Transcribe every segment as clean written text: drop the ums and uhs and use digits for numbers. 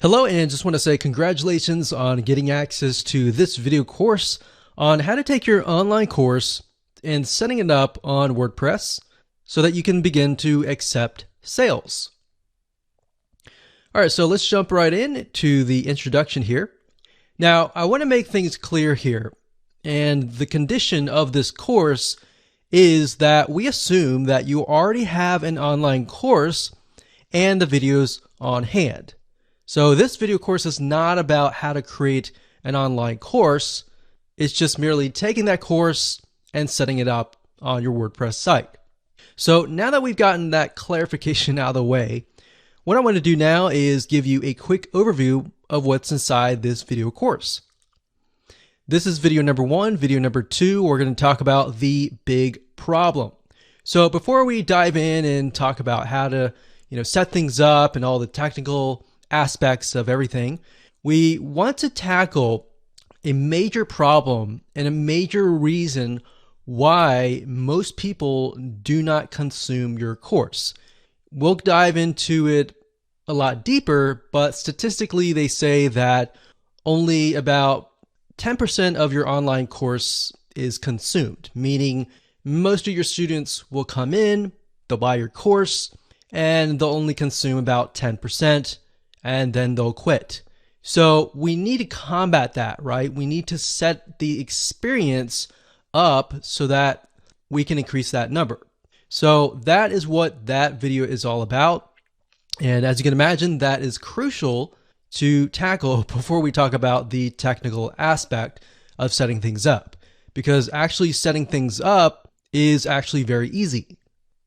Hello, and just want to say congratulations on getting access to this video course on how to take your online course and setting it up on WordPress so that you can begin to accept sales. All right, so let's jump right in to the introduction here. Now, I want to make things clear here, and the condition of this course is that we assume that you already have an online course and the videos on hand. So this video course is not about how to create an online course. It's just merely taking that course and setting it up on your WordPress site. So now that we've gotten that clarification out of the way, what I want to do now is give you a quick overview of what's inside this video course. This is video number 1. Video number 2, we're going to talk about the big problem. So before we dive in and talk about how to, set things up and all the technical aspects of everything, we want to tackle a major problem and a major reason why most people do not consume your course. We'll dive into it a lot deeper, but statistically they say that only about 10% of your online course is consumed, meaning most of your students will come in, they'll buy your course, and they'll only consume about 10%. And then they'll quit. So we need to combat that, right? We need to set the experience up so that we can increase that number. So that is what that video is all about. And as you can imagine, that is crucial to tackle before we talk about the technical aspect of setting things up, because actually setting things up is actually very easy.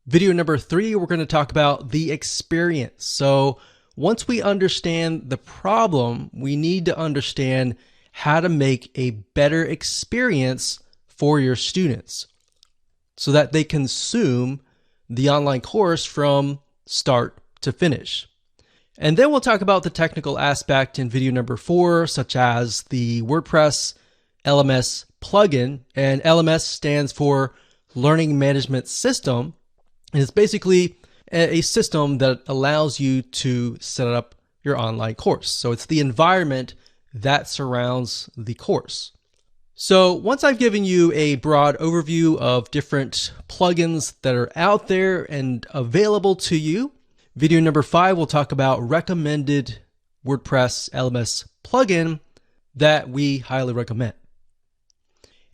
Video number 3, we're going to talk about the experience. So once we understand the problem, we need to understand how to make a better experience for your students so that they consume the online course from start to finish. And then we'll talk about the technical aspect in video number 4, such as the WordPress LMS plugin. And LMS stands for Learning Management System. And it's basically a system that allows you to set up your online course. So it's the environment that surrounds the course. So once I've given you a broad overview of different plugins that are out there and available to you, video number 5 will talk about recommended WordPress LMS plugin that we highly recommend.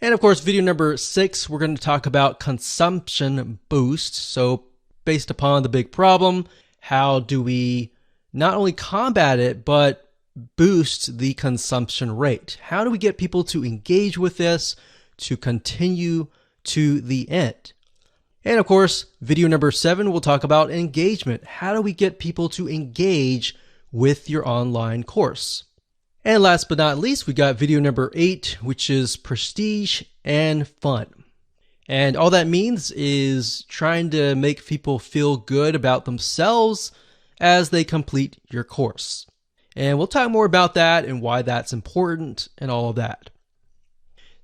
And of course, video number 6, we're going to talk about consumption boost. So based upon the big problem, how do we not only combat it, but boost the consumption rate? How do we get people to engage with this, to continue to the end? And of course, video number 7, we'll talk about engagement. How do we get people to engage with your online course? And last but not least, we got video number 8, which is prestige and fun. And all that means is trying to make people feel good about themselves as they complete your course. And we'll talk more about that and why that's important and all of that.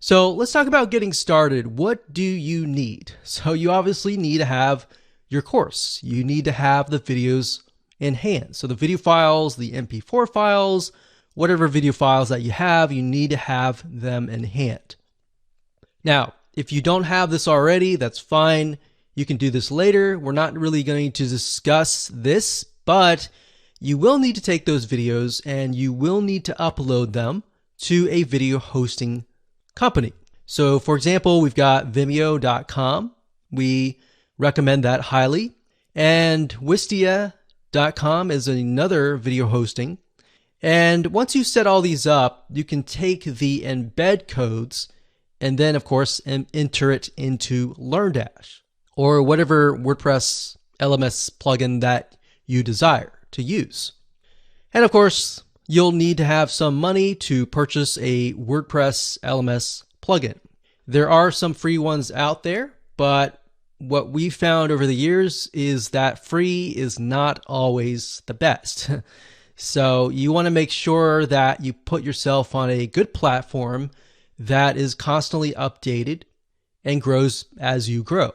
So let's talk about getting started. What do you need? So you obviously need to have your course. You need to have the videos in hand. So the video files, the MP4 files, whatever video files that you have, you need to have them in hand. Now, if you don't have this already, that's fine. You can do this later. We're not really going to discuss this, but you will need to take those videos and you will need to upload them to a video hosting company. So for example, we've got Vimeo.com. We recommend that highly. And Wistia.com is another video hosting. And once you set all these up, you can take the embed codes and then, of course, enter it into LearnDash or whatever WordPress LMS plugin that you desire to use. And of course, you'll need to have some money to purchase a WordPress LMS plugin. There are some free ones out there, but what we found over the years is that free is not always the best. So you want to make sure that you put yourself on a good platform that is constantly updated and grows as you grow.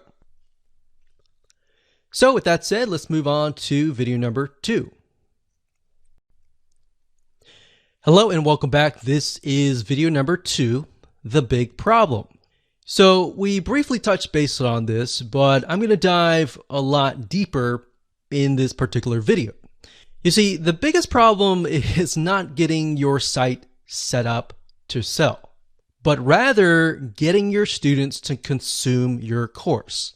So with that said, let's move on to video number 2. Hello and welcome back. This is video number 2, the big problem. So we briefly touched base on this, but I'm going to dive a lot deeper in this particular video. You see, the biggest problem is not getting your site set up to sell, but rather getting your students to consume your course.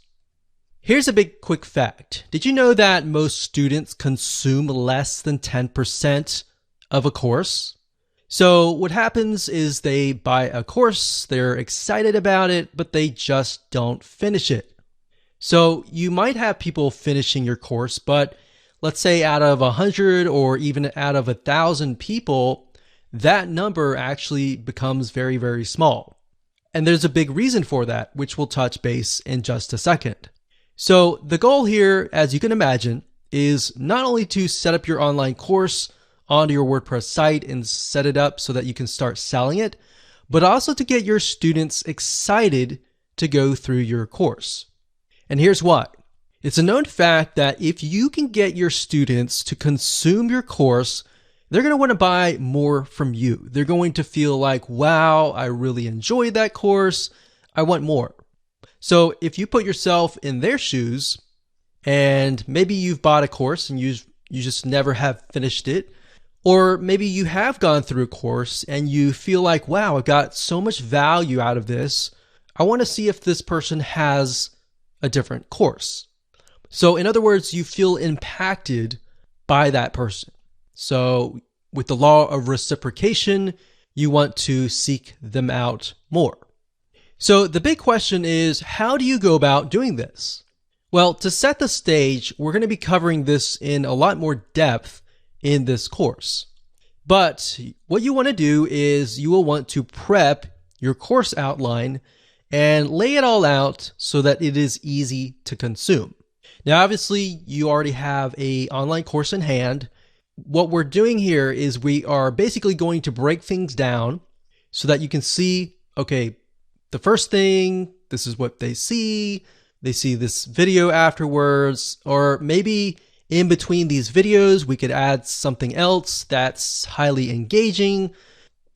Here's a big quick fact. Did you know that most students consume less than 10% of a course? So what happens is they buy a course, they're excited about it, but they just don't finish it. So you might have people finishing your course, but let's say out of 100 or even out of 1,000 people, that number actually becomes very, very small. And there's a big reason for that, which we'll touch base in just a second. So the goal here, as you can imagine, is not only to set up your online course onto your WordPress site and set it up so that you can start selling it, but also to get your students excited to go through your course. And here's why. It's a known fact that if you can get your students to consume your course, they're going to want to buy more from you. They're going to feel like, wow, I really enjoyed that course. I want more. So if you put yourself in their shoes, and maybe you've bought a course and you just never have finished it, or maybe you have gone through a course and you feel like, wow, I got so much value out of this. I want to see if this person has a different course. So in other words, you feel impacted by that person. So with the law of reciprocation, you want to seek them out more. So the big question is, how do you go about doing this? Well, to set the stage, we're going to be covering this in a lot more depth in this course. But what you want to do is you will want to prep your course outline and lay it all out so that it is easy to consume. Now, obviously, you already have an online course in hand. What we're doing here is we are basically going to break things down so that you can see, okay, the first thing, this is what they see this video afterwards, or maybe in between these videos, we could add something else that's highly engaging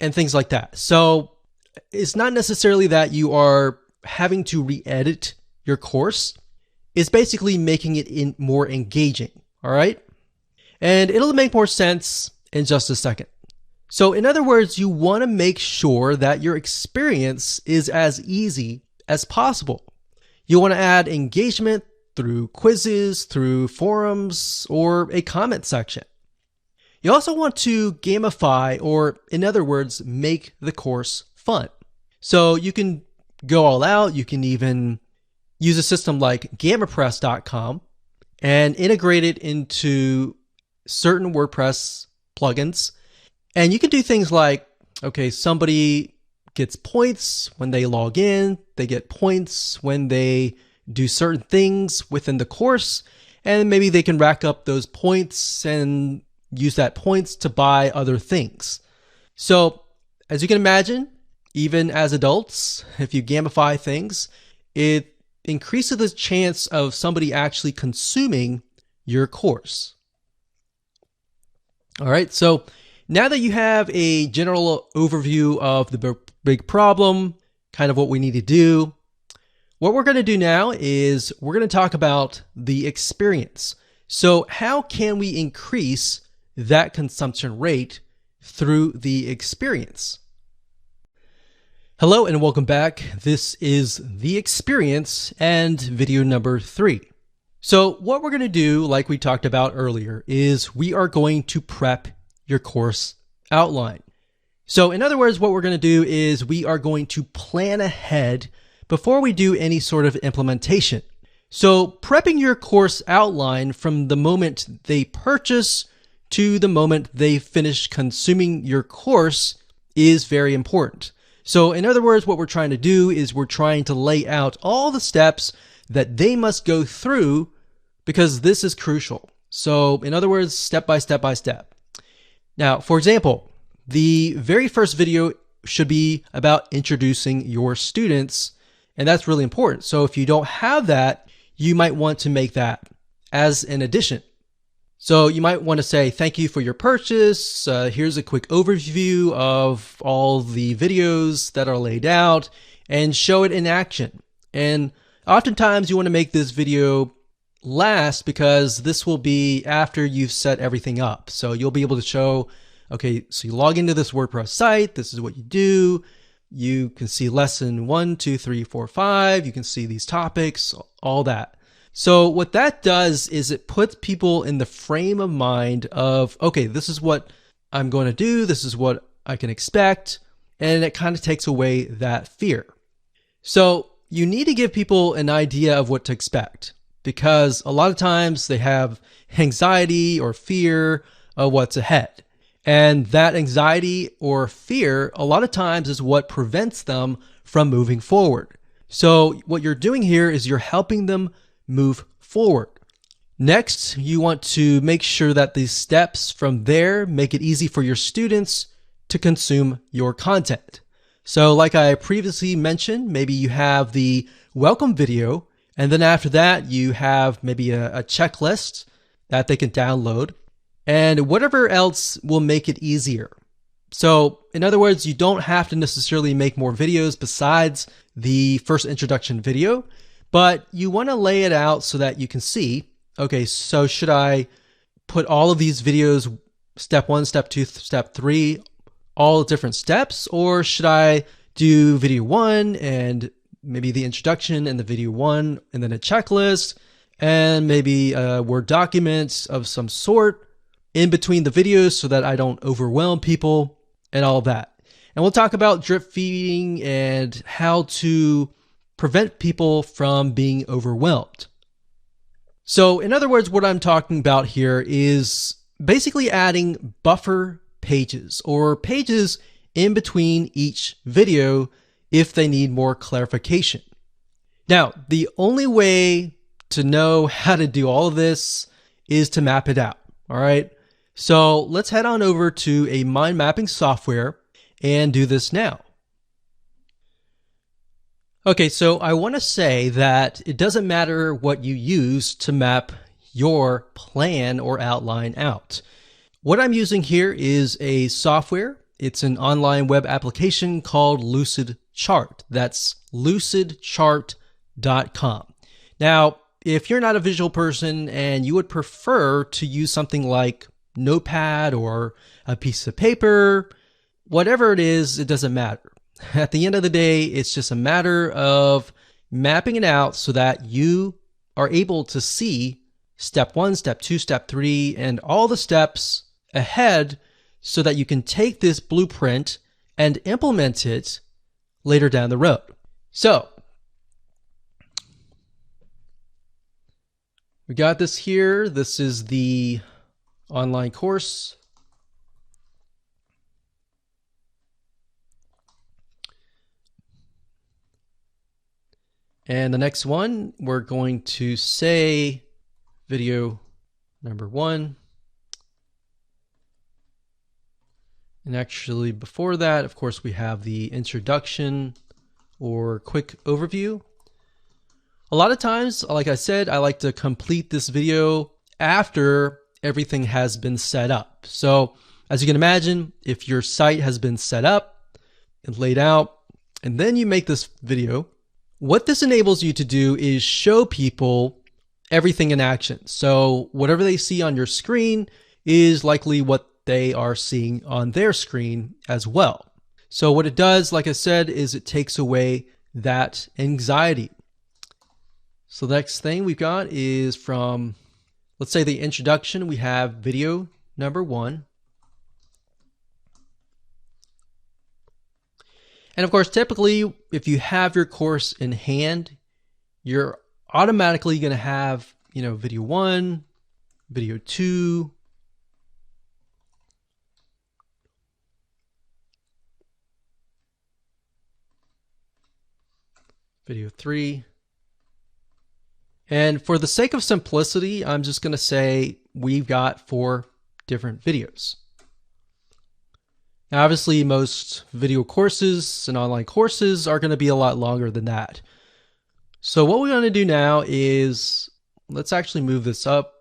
and things like that. So it's not necessarily that you are having to re-edit your course. It's basically making it more engaging, all right? And it'll make more sense in just a second. So in other words, you want to make sure that your experience is as easy as possible. You want to add engagement through quizzes, through forums, or a comment section. You also want to gamify, or in other words, make the course fun. So you can go all out. You can even use a system like GammaPress.com and integrate it into certain WordPress plugins. And you can do things like, okay, somebody gets points when they log in, they get points when they do certain things within the course, and maybe they can rack up those points and use that points to buy other things. So as you can imagine, even as adults, if you gamify things, it increases the chance of somebody actually consuming your course. All right, so now that you have a general overview of the big problem, kind of what we need to do, what we're going to do now is we're going to talk about the experience. So how can we increase that consumption rate through the experience? Hello and welcome back. This is The Experience and video number 3. So what we're going to do, like we talked about earlier, is we are going to prep your course outline. So in other words, what we're going to do is we are going to plan ahead before we do any sort of implementation. So prepping your course outline from the moment they purchase to the moment they finish consuming your course is very important. So in other words, what we're trying to do is we're trying to lay out all the steps that they must go through, because this is crucial. So in other words, step by step by step. Now, for example, the very first video should be about introducing your students, and that's really important. So if you don't have that, you might want to make that as an addition. So you might want to say, thank you for your purchase. Here's a quick overview of all the videos that are laid out, and show it in action. And oftentimes you want to make this video last because this will be after you've set everything up. So you'll be able to show, okay, so you log into this WordPress site. This is what you do. You can see lesson 1, 2, 3, 4, 5. You can see these topics, all that. So what that does is it puts people in the frame of mind of, okay, this is what I'm going to do. This is what I can expect. And it kind of takes away that fear. So you need to give people an idea of what to expect, because a lot of times they have anxiety or fear of what's ahead. And that anxiety or fear, a lot of times, is what prevents them from moving forward. So what you're doing here is you're helping them move forward. Next, you want to make sure that these steps from there make it easy for your students to consume your content. So like I previously mentioned, maybe you have the welcome video, and then after that, you have maybe a checklist that they can download, and whatever else will make it easier. So in other words, you don't have to necessarily make more videos besides the first introduction video, but you want to lay it out so that you can see, okay, so should I put all of these videos, step 1, step 2, step 3, all different steps, or should I do video 1 and maybe the introduction and the video 1 and then a checklist and maybe a Word document of some sort in between the videos so that I don't overwhelm people and all that. And we'll talk about drip feeding and how to prevent people from being overwhelmed. So in other words, what I'm talking about here is basically adding buffer pages or pages in between each video if they need more clarification. Now, the only way to know how to do all of this is to map it out. All right. So let's head on over to a mind mapping software and do this now. Okay, so I want to say that it doesn't matter what you use to map your plan or outline out. What I'm using here is a software. It's an online web application called Lucid Chart. That's lucidchart.com. Now, if you're not a visual person and you would prefer to use something like Notepad or a piece of paper, whatever it is, it doesn't matter. At the end of the day, it's just a matter of mapping it out so that you are able to see step 1, step 2, step 3, and all the steps ahead so that you can take this blueprint and implement it later down the road. So we got this here. This is the online course. And the next one, we're going to say video number 1. And actually before that, of course, we have the introduction or quick overview. A lot of times, like I said, I like to complete this video after everything has been set up. So as you can imagine, if your site has been set up and laid out, and then you make this video, what this enables you to do is show people everything in action. So whatever they see on your screen is likely what they are seeing on their screen as well. So what it does, like I said, is it takes away that anxiety. So the next thing we've got is from, let's say, the introduction. We have video number 1. And of course, typically, if you have your course in hand, you're automatically going to have, video 1, video 2, video 3. And for the sake of simplicity, I'm just going to say we've got 4 different videos. Now, obviously, most video courses and online courses are going to be a lot longer than that. So what we're going to do now is, let's actually move this up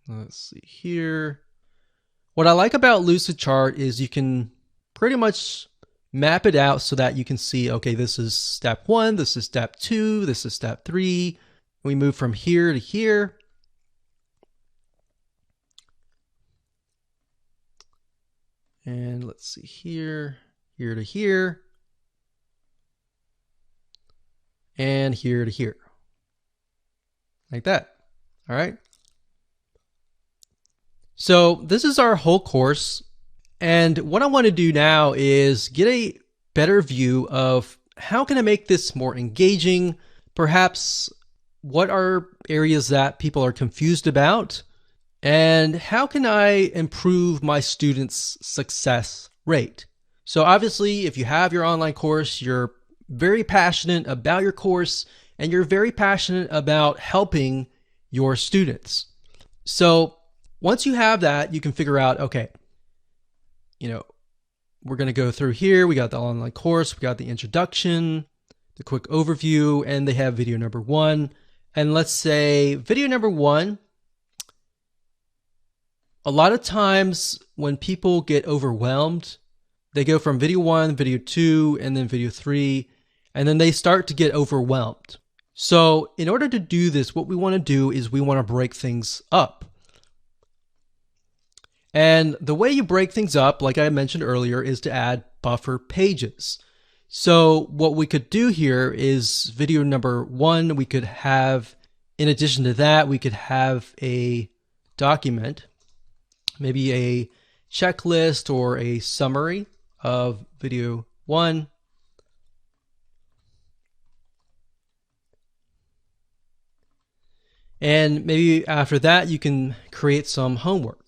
Let's see here. What I like about Lucidchart is you can pretty much map it out so that you can see, okay, this is step 1, this is step 2, this is step 3. We move from here to here. And let's see here, here to here, and here to here. Like that. All right. So this is our whole course. And what I want to do now is get a better view of how can I make this more engaging? Perhaps what are areas that people are confused about? And how can I improve my students' success rate? So obviously, if you have your online course, you're very passionate about your course and you're very passionate about helping your students. So once you have that, you can figure out, okay, we're going to go through here. We got the online course, we got the introduction, the quick overview, and they have video number 1. And let's say video number 1, a lot of times when people get overwhelmed, they go from video 1, video 2, and then video 3, and then they start to get overwhelmed. So in order to do this, what we want to do is we want to break things up. And the way you break things up, like I mentioned earlier, is to add buffer pages. So what we could do here is video number 1, we could have, in addition to that, we could have a document, maybe a checklist or a summary of video 1. And maybe after that, you can create some homework.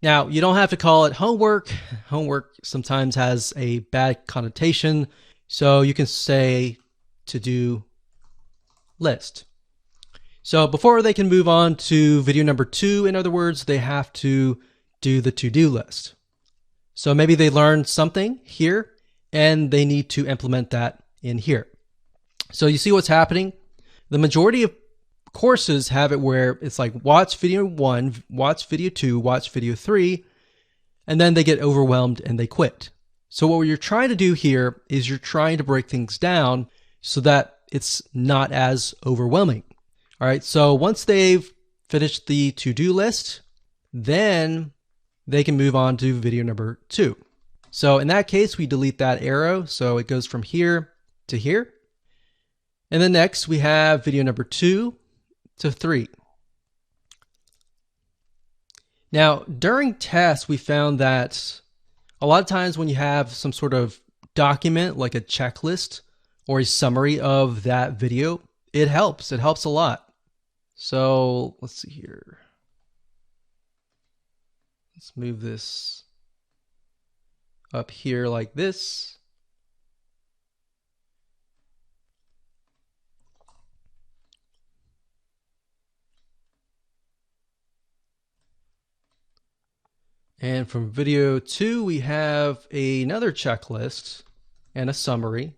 Now, you don't have to call it homework. Homework sometimes has a bad connotation. So you can say to-do list. So before they can move on to video number 2, in other words, they have to do the to-do list. So maybe they learned something here and they need to implement that in here. So you see what's happening? The majority of courses have it where it's like watch video 1, watch video 2, watch video 3, and then they get overwhelmed and they quit. So what you're trying to do here is you're trying to break things down so that it's not as overwhelming. All right, so once they've finished the to-do list, then they can move on to video number 2. So in that case, we delete that arrow. So it goes from here to here. And then next we have video number 2 to 3. Now, during tests, we found that a lot of times when you have some sort of document like a checklist or a summary of that video, it helps. It helps a lot. So let's see here. Let's move this up here like this. And from video 2, we have another checklist and a summary.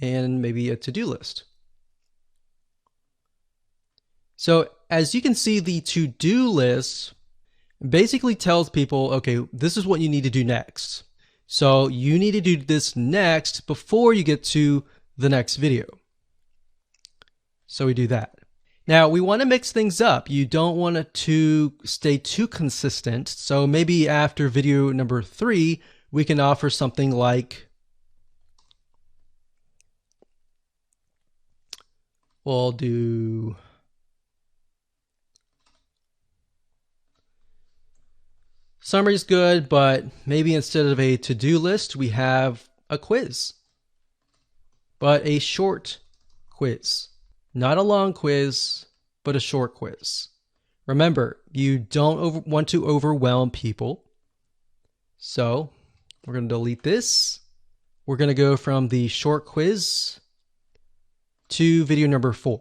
And maybe a to-do list. So as you can see, the to-do list basically tells people, okay, this is what you need to do next. So you need to do this next before you get to the next video. So we do that. Now we want to mix things up. You don't want it to stay too consistent. So maybe after video number 3, we can offer something like, we'll do summary's good, but maybe instead of a to-do list, we have a quiz, but a short quiz. Not a long quiz, but a short quiz. Remember, you don't want to overwhelm people. So we're going to delete this. We're going to go from the short quiz to video number 4.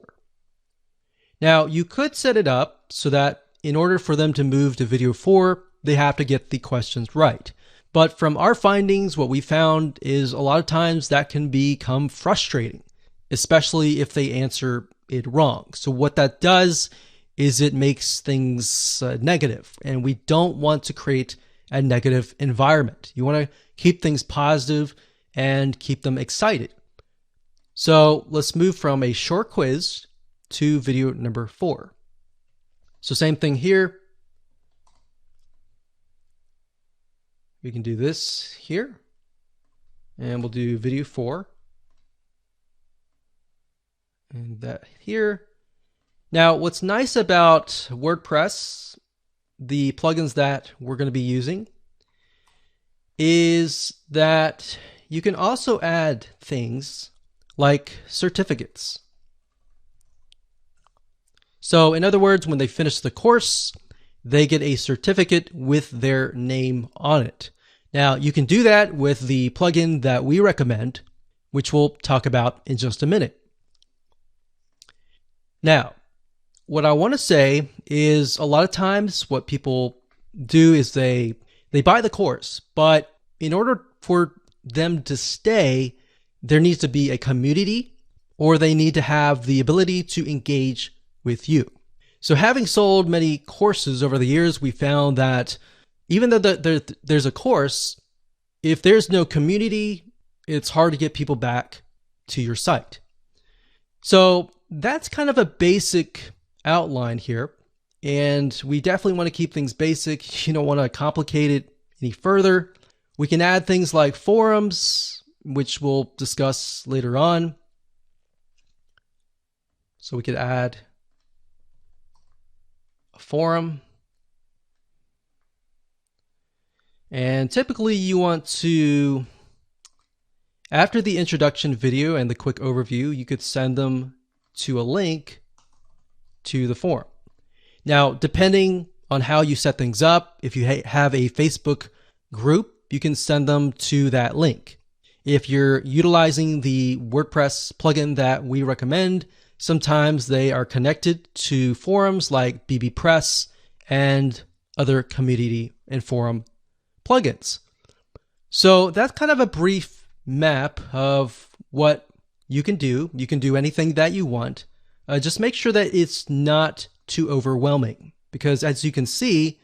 Now, you could set it up so that in order for them to move to video 4, they have to get the questions right. But from our findings, what we found is a lot of times that can become frustrating, especially if they answer it wrong. So what that does is it makes things negative, and we don't want to create a negative environment. You want to keep things positive and keep them excited. So let's move from a short quiz to video number 4. So same thing here. We can do this here, and we'll do video 4 and that here. Now, what's nice about WordPress, the plugins that we're going to be using, is that you can also add things like certificates. So in other words, when they finish the course, they get a certificate with their name on it. Now, you can do that with the plugin that we recommend, which we'll talk about in just a minute. Now, what I want to say is a lot of times what people do is they buy the course, but in order for them to stay, there needs to be a community, or they need to have the ability to engage with you. So having sold many courses over the years, we found that even though there's a course, if there's no community, it's hard to get people back to your site. So that's kind of a basic outline here, and we definitely want to keep things basic. You don't want to complicate it any further. We can add things like forums, which we'll discuss later on. So we could add a forum. And typically you want to, after the introduction video and the quick overview, you could send them to a link to the forum. Now, depending on how you set things up, if you have a Facebook group, you can send them to that link. If you're utilizing the WordPress plugin that we recommend, sometimes they are connected to forums like BBPress and other community and forum plugins. So that's kind of a brief map of what you can do. You can do anything that you want. Just make sure that it's not too overwhelming, because as you can see,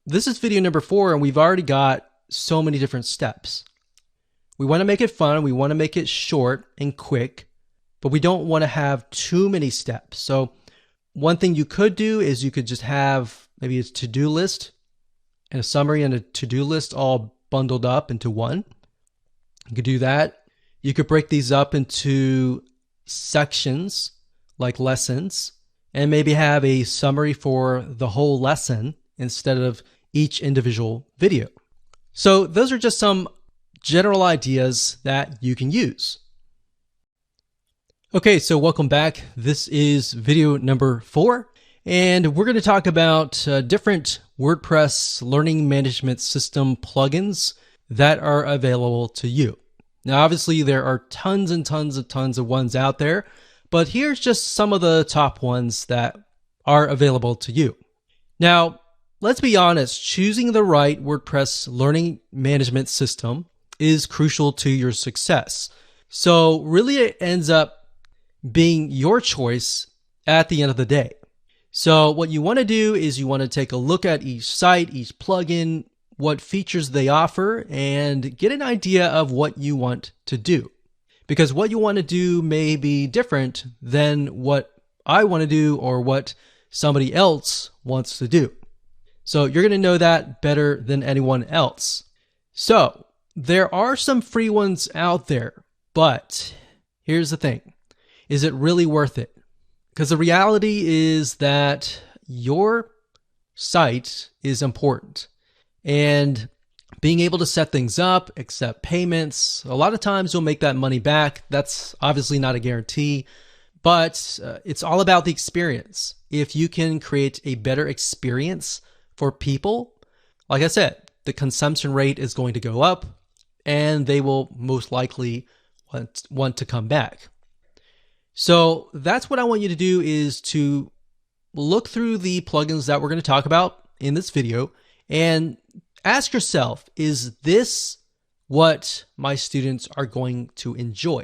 this is video number 4 and we've already got so many different steps. We want to make it fun. We want to make it short and quick, but we don't want to have too many steps. So one thing you could do is you could just have maybe a to-do list and a summary and a to-do list all bundled up into one. You could do that. You could break these up into sections like lessons and maybe have a summary for the whole lesson instead of each individual video. So those are just some general ideas that you can use. Okay, so welcome back. This is video number 4, and we're going to talk about different WordPress learning management system plugins that are available to you. Now, obviously, there are tons and tons of ones out there, but here's just some of the top ones that are available to you. Now, let's be honest, choosing the right WordPress learning management system is crucial to your success. So really it ends up being your choice at the end of the day. So what you want to do is you want to take a look at each site, each plugin, what features they offer, and get an idea of what you want to do. Because what you want to do may be different than what I want to do or what somebody else wants to do. So you're going to know that better than anyone else. So there are some free ones out there, but here's the thing. Is it really worth it? Because the reality is that your site is important. And being able to set things up, accept payments, a lot of times you'll make that money back. That's obviously not a guarantee, but it's all about the experience. If you can create a better experience for people, like I said, the consumption rate is going to go up and they will most likely want to come back. So that's what I want you to do, is to look through the plugins that we're going to talk about in this video and ask yourself, is this what my students are going to enjoy?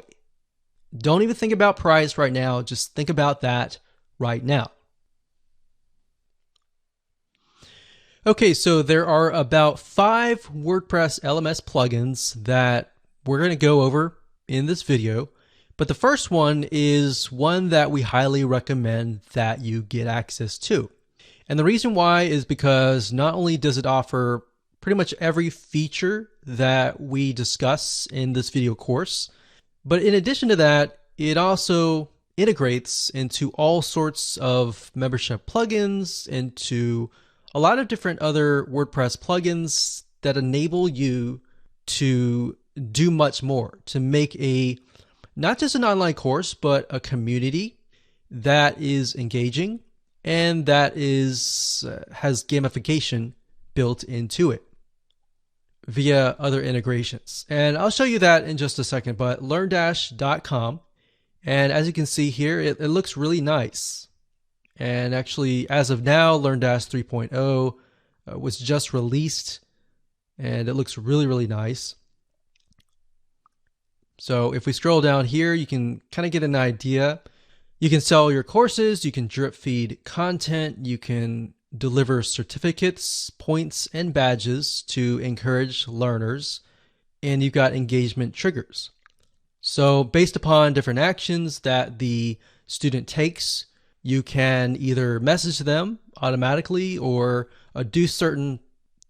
Don't even think about price right now. Just think about that right now. Okay, so there are about 5 WordPress LMS plugins that we're going to go over in this video. But the first one is one that we highly recommend that you get access to. And the reason why is because not only does it offer pretty much every feature that we discuss in this video course, but in addition to that, it also integrates into all sorts of membership plugins, into a lot of different other WordPress plugins that enable you to do much more, to make not just an online course, but a community that is engaging and that has gamification built into it via other integrations. And I'll show you that in just a second, but LearnDash.com. And as you can see here, it looks really nice. And actually, as of now, LearnDash 3.0 was just released, and it looks really, really nice. So if we scroll down here, you can kind of get an idea. You can sell your courses, you can drip feed content, you can deliver certificates, points, and badges to encourage learners, and you've got engagement triggers. So based upon different actions that the student takes, you can either message them automatically or do certain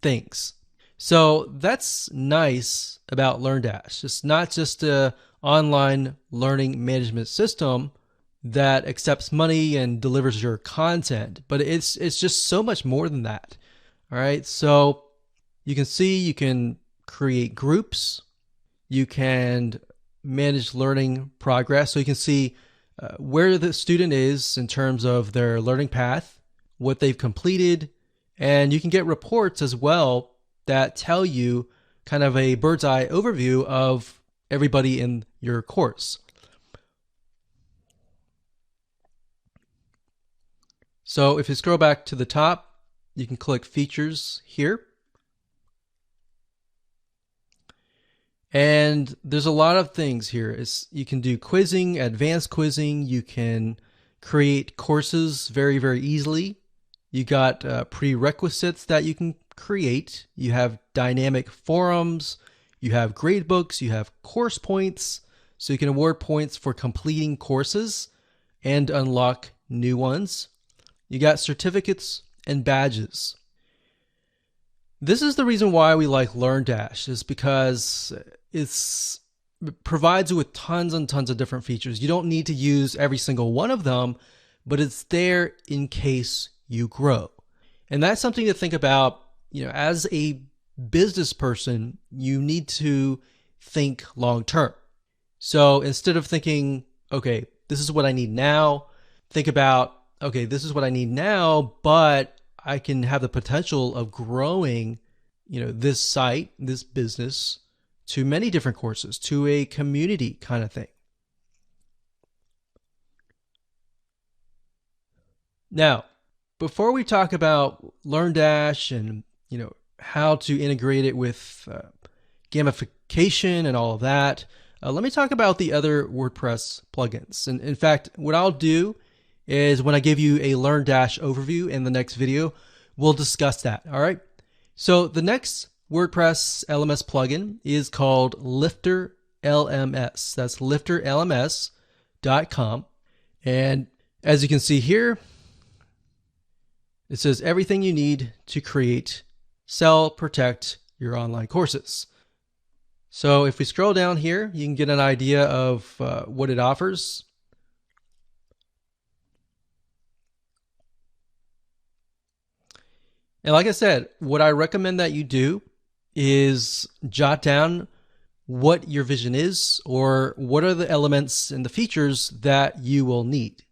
things. So that's nice about LearnDash. It's not just an online learning management system that accepts money and delivers your content, but it's just so much more than that. All right, so you can see you can create groups, you can manage learning progress, so you can see where the student is in terms of their learning path, what they've completed, and you can get reports as well that tell you kind of a bird's eye overview of everybody in your course. So if you scroll back to the top, you can click Features here. And there's a lot of things here. You can do quizzing, advanced quizzing. You can create courses very, very easily. You got prerequisites that you can create. You have dynamic forums. You have grade books. You have course points. So you can award points for completing courses and unlock new ones. You got certificates and badges. This is the reason why we like LearnDash, is because it provides you with tons and tons of different features. You don't need to use every single one of them, but it's there in case you grow. And that's something to think about. As a business person, you need to think long term. So instead of thinking, okay, this is what I need now, think about, okay, this is what I need now, but I can have the potential of growing, this site, this business, to many different courses, to a community kind of thing. Now, before we talk about LearnDash and how to integrate it with gamification and all of that, let me talk about the other WordPress plugins. And in fact, what I'll do is when I give you a LearnDash overview in the next video, we'll discuss that. All right. So the next WordPress LMS plugin is called Lifter LMS. That's lifterlms.com. And as you can see here, it says everything you need to create, sell, protect your online courses. So if we scroll down here, you can get an idea of what it offers. And like I said, what I recommend that you do is jot down what your vision is, or what are the elements and the features that you will need.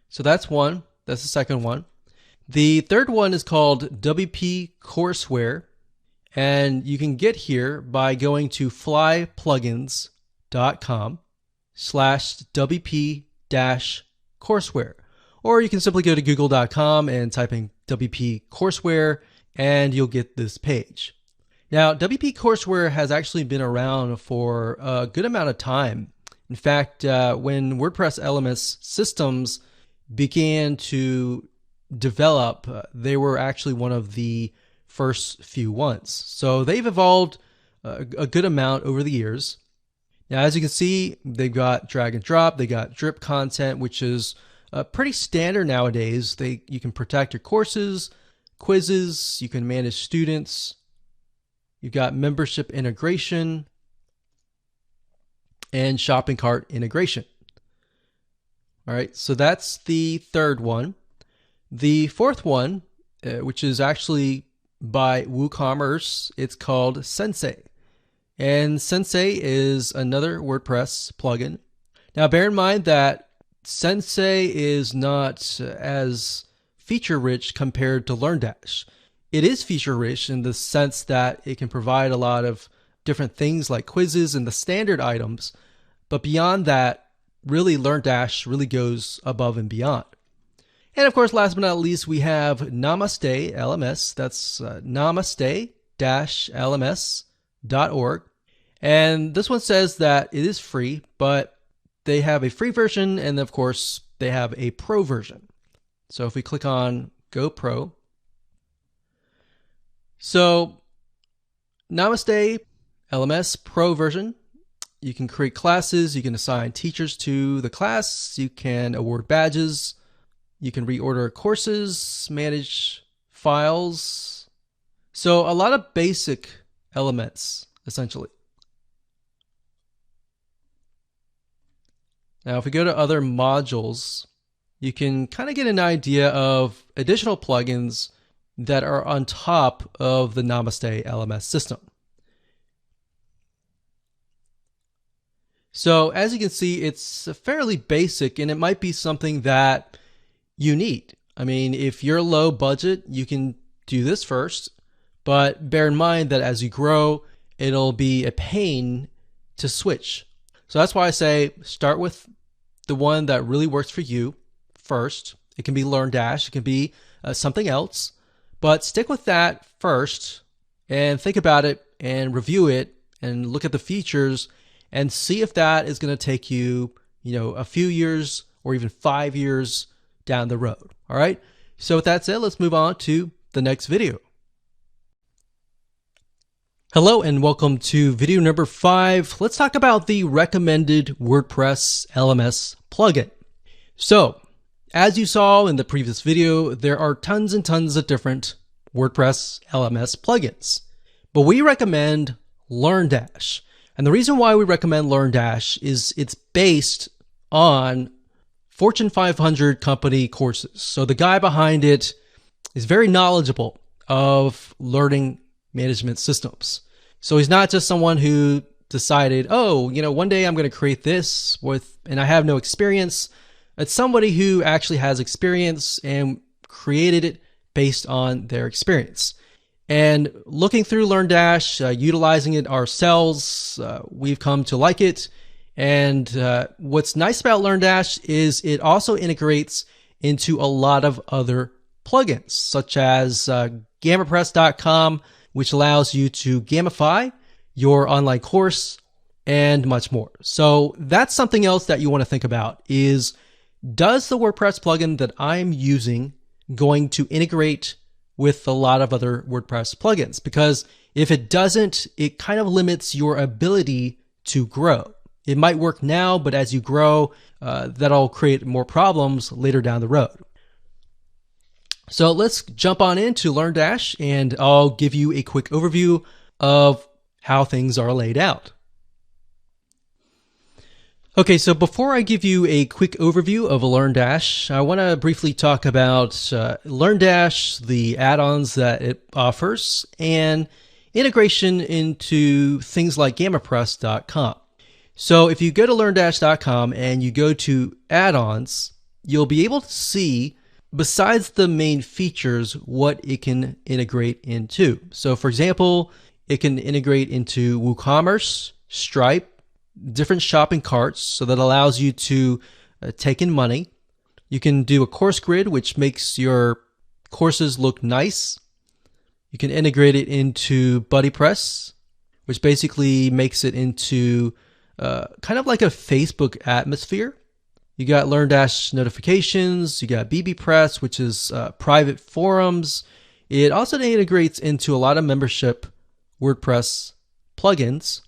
So that's one. That's the second one. The third one is called Videocourseware, and you can get here by going to flyplugins.com/WP-courseware. or you can simply go to google.com and type in WP Courseware and you'll get this page. Now, WP Courseware has actually been around for a good amount of time. In fact, when WordPress LMS systems began to develop, they were actually one of the first few ones. So they've evolved a good amount over the years. Now, as you can see, they've got drag and drop, they got drip content, which is pretty standard nowadays. You can protect your courses, quizzes, you can manage students, you've got membership integration, and shopping cart integration. All right, so that's the third one. The fourth one, which is actually by WooCommerce, it's called Sensei. And Sensei is another WordPress plugin. Now, bear in mind that Sensei is not as feature-rich compared to LearnDash. It is feature-rich in the sense that it can provide a lot of different things like quizzes and the standard items. But beyond that, really, LearnDash really goes above and beyond. And of course, last but not least, we have Namaste LMS. That's namaste-lms.org. And this one says that it is free, but they have a free version, and of course, they have a pro version. So if we click on Go Pro, so Namaste LMS Pro version, you can create classes, you can assign teachers to the class, you can award badges, you can reorder courses, manage files. So a lot of basic elements, essentially. Now, if we go to other modules, you can kind of get an idea of additional plugins that are on top of the Namaste LMS system. So as you can see, it's fairly basic, and it might be something that you need. I mean, if you're low budget, you can do this first, but bear in mind that as you grow, it'll be a pain to switch. So that's why I say start with the one that really works for you first. It can be LearnDash, it can be something else, but stick with that first and think about it and review it and look at the features and see if that is going to take you, a few years or even 5 years down the road. All right. So with that said, let's move on to the next video. Hello and welcome to video number 5. Let's talk about the recommended WordPress LMS plugin. So as you saw in the previous video, there are tons and tons of different WordPress LMS plugins, but we recommend LearnDash. And the reason why we recommend LearnDash is it's based on Fortune 500 company courses. So the guy behind it is very knowledgeable of learning management systems. So he's not just someone who decided, one day I'm going to create this and I have no experience. It's somebody who actually has experience and created it based on their experience. And looking through LearnDash, utilizing it ourselves, we've come to like it. And what's nice about LearnDash is it also integrates into a lot of other plugins, such as GammaPress.com, which allows you to gamify your online course and much more. So that's something else that you want to think about is, does the WordPress plugin that I'm using going to integrate with a lot of other WordPress plugins? Because if it doesn't, it kind of limits your ability to grow. It might work now, but as you grow, that'll create more problems later down the road. So let's jump on into LearnDash and I'll give you a quick overview of how things are laid out. Okay, so before I give you a quick overview of LearnDash, I want to briefly talk about LearnDash, the add-ons that it offers, and integration into things like GammaPress.com. So if you go to LearnDash.com and you go to add-ons, you'll be able to see, besides the main features, what it can integrate into. So for example, it can integrate into WooCommerce, Stripe, different shopping carts, so that allows you to take in money. You can do a course grid, which makes your courses look nice. You can integrate it into BuddyPress, which basically makes it into kind of like a Facebook atmosphere. You got LearnDash notifications. You got BBPress, which is private forums. It also integrates into a lot of membership WordPress plugins.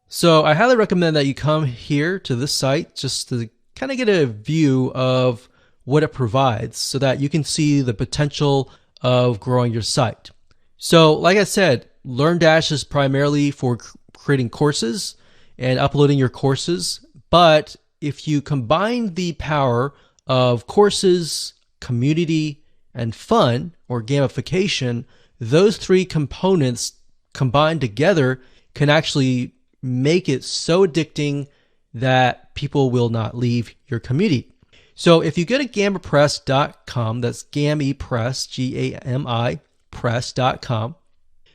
So I highly recommend that you come here to this site just to kind of get a view of what it provides so that you can see the potential of growing your site. So like I said, LearnDash is primarily for creating courses and uploading your courses. But if you combine the power of courses, community, and fun or gamification, those three components combined together can actually make it so addicting that people will not leave your community. So if you go to gamipress.com, that's GamiPress, G-A-M-I, press.com,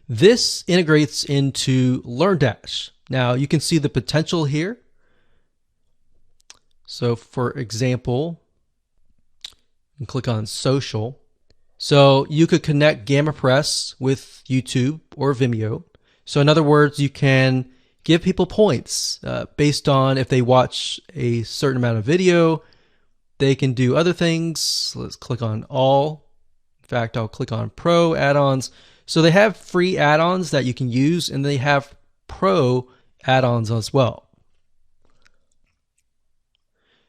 this integrates into LearnDash. Now you can see the potential here. So for example, you can click on social. So you could connect GamiPress with YouTube or Vimeo. So in other words, you can give people points based on if they watch a certain amount of video. They can do other things. Let's click on all. In fact, I'll click on Pro add-ons. So they have free add-ons that you can use, and they have Pro add-ons as well.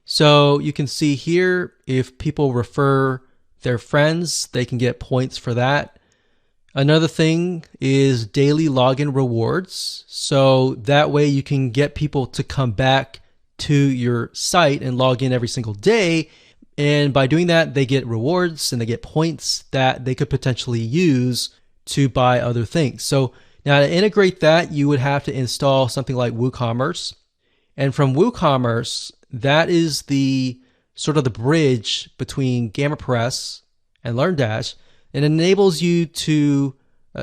So you can see here, if people refer their friends, they can get points for that. Another thing is daily login rewards. So that way you can get people to come back to your site and log in every single day. And by doing that, they get rewards and they get points that they could potentially use to buy other things. So now to integrate that, you would have to install something like WooCommerce. And from WooCommerce, that is the sort of the bridge between GamiPress and LearnDash. It enables you to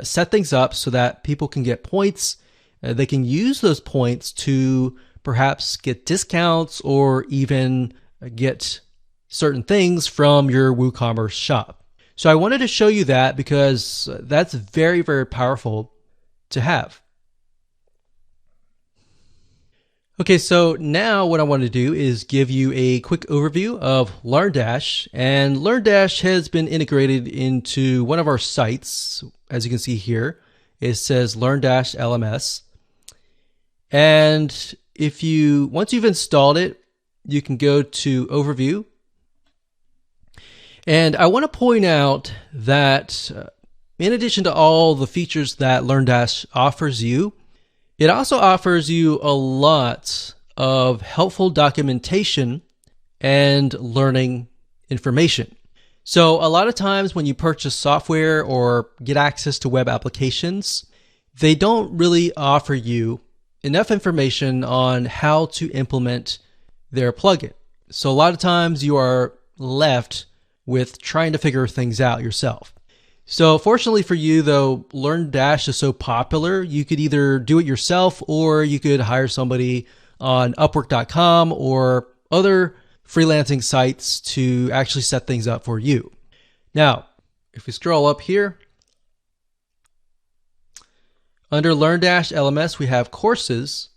set things up so that people can get points. They can use those points to perhaps get discounts or even get certain things from your WooCommerce shop. So I wanted to show you that because that's very, very powerful to have. Okay, so now what I want to do is give you a quick overview of LearnDash. And LearnDash has been integrated into one of our sites. As you can see here, it says LearnDash LMS. And once you've installed it, you can go to Overview. And I want to point out that in addition to all the features that LearnDash offers you, it also offers you a lot of helpful documentation and learning information. So a lot of times when you purchase software or get access to web applications, they don't really offer you enough information on how to implement their plugin. So a lot of times you are left with trying to figure things out yourself. So fortunately for you, though, LearnDash is so popular, you could either do it yourself or you could hire somebody on Upwork.com or other freelancing sites to actually set things up for you. Now, if we scroll up here, under LearnDash LMS, we have courses.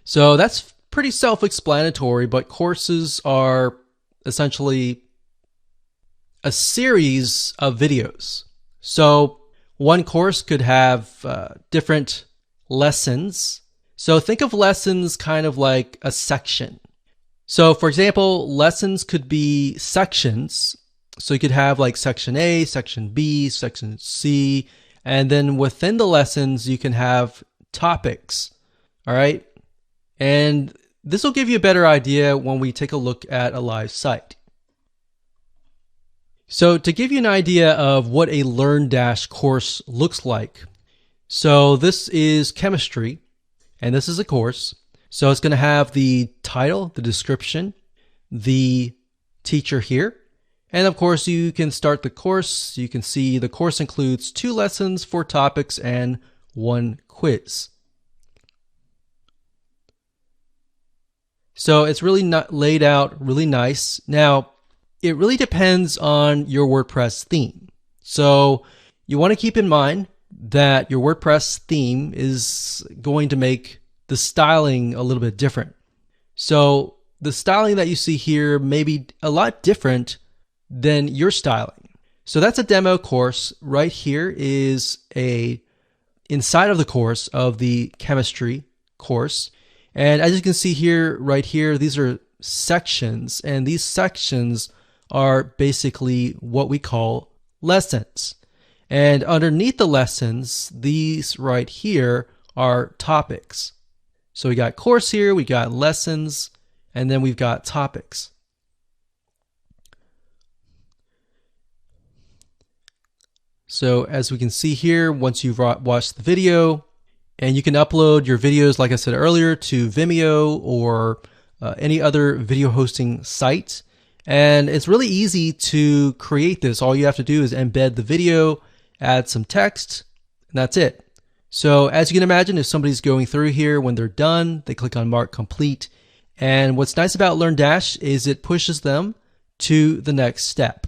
So that's pretty self-explanatory, but courses are essentially a series of videos. So one course could have different lessons. So think of lessons kind of like a section. So for example, lessons could be sections. So you could have like section A, section B, section C, and then within the lessons, you can have topics. All right. And this will give you a better idea when we take a look at a live site. So to give you an idea of what a LearnDash course looks like, so this is chemistry, and this is a course. So it's going to have the title, the description, the teacher here, and of course you can start the course. You can see the course includes 2 lessons, 4 topics, and 1 quiz. So it's really not laid out really nice. Now, it really depends on your WordPress theme. So you want to keep in mind that your WordPress theme is going to make the styling a little bit different. So the styling that you see here may be a lot different than your styling. So that's a demo course. Right here is inside of the course of the chemistry course. And as you can see here, right here, these are sections, and these sections are basically what we call lessons. And underneath the lessons, these right here are topics. So we got course here, we got lessons, and then we've got topics. So as we can see here, once you've watched the video, and you can upload your videos, like I said earlier, to Vimeo or any other video hosting site. And it's really easy to create this. All you have to do is embed the video, add some text, and that's it. So as you can imagine, if somebody's going through here, when they're done, they click on Mark Complete. And what's nice about LearnDash is it pushes them to the next step.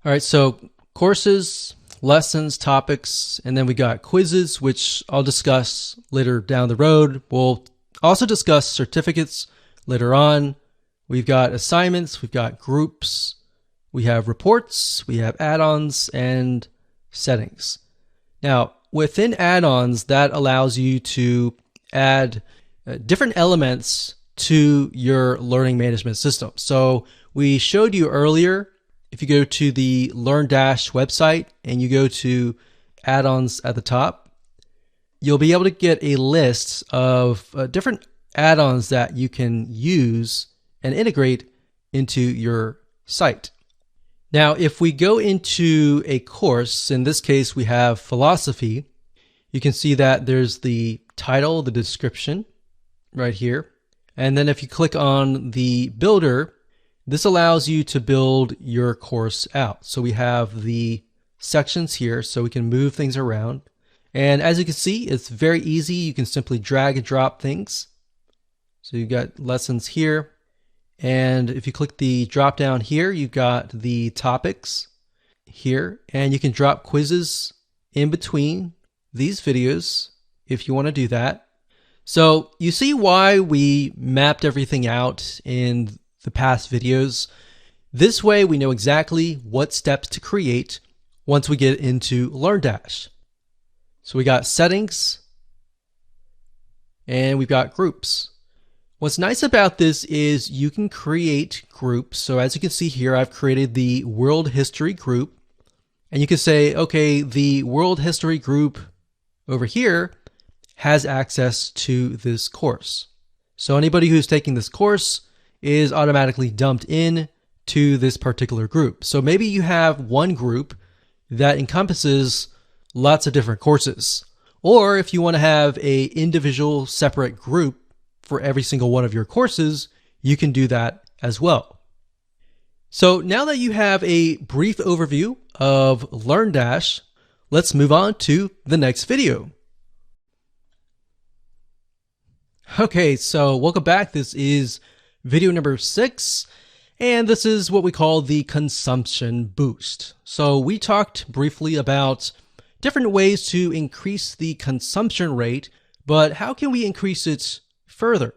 All right, so courses, lessons, topics, and then we got quizzes, which I'll discuss later down the road. We'll also discuss certificates later on. We've got assignments, we've got groups, we have reports, we have add-ons, and settings. Now, within add-ons, that allows you to add different elements to your learning management system. So we showed you earlier, if you go to the LearnDash website and you go to add-ons at the top, you'll be able to get a list of different add-ons that you can use and integrate into your site. Now, if we go into a course, in this case we have philosophy, you can see that there's the title, the description right here. And then if you click on the builder, this allows you to build your course out. So we have the sections here so we can move things around. And as you can see, it's very easy. You can simply drag and drop things. So you've got lessons here. And if you click the drop down here, you've got the topics here. And you can drop quizzes in between these videos if you want to do that. So you see why we mapped everything out in the past videos. This way we know exactly what steps to create once we get into LearnDash. So we got settings and we've got groups. What's nice about this is you can create groups. So as you can see here, I've created the world history group, and you can say, okay, the world history group over here has access to this course. So anybody who's taking this course is automatically dumped in to this particular group. So maybe you have one group that encompasses lots of different courses. Or if you want to have an individual separate group for every single one of your courses, you can do that as well. So now that you have a brief overview of LearnDash, let's move on to the next video. Okay, so welcome back. This is video number 6, and this is what we call the consumption boost. So we talked briefly about different ways to increase the consumption rate, but how can we increase it further?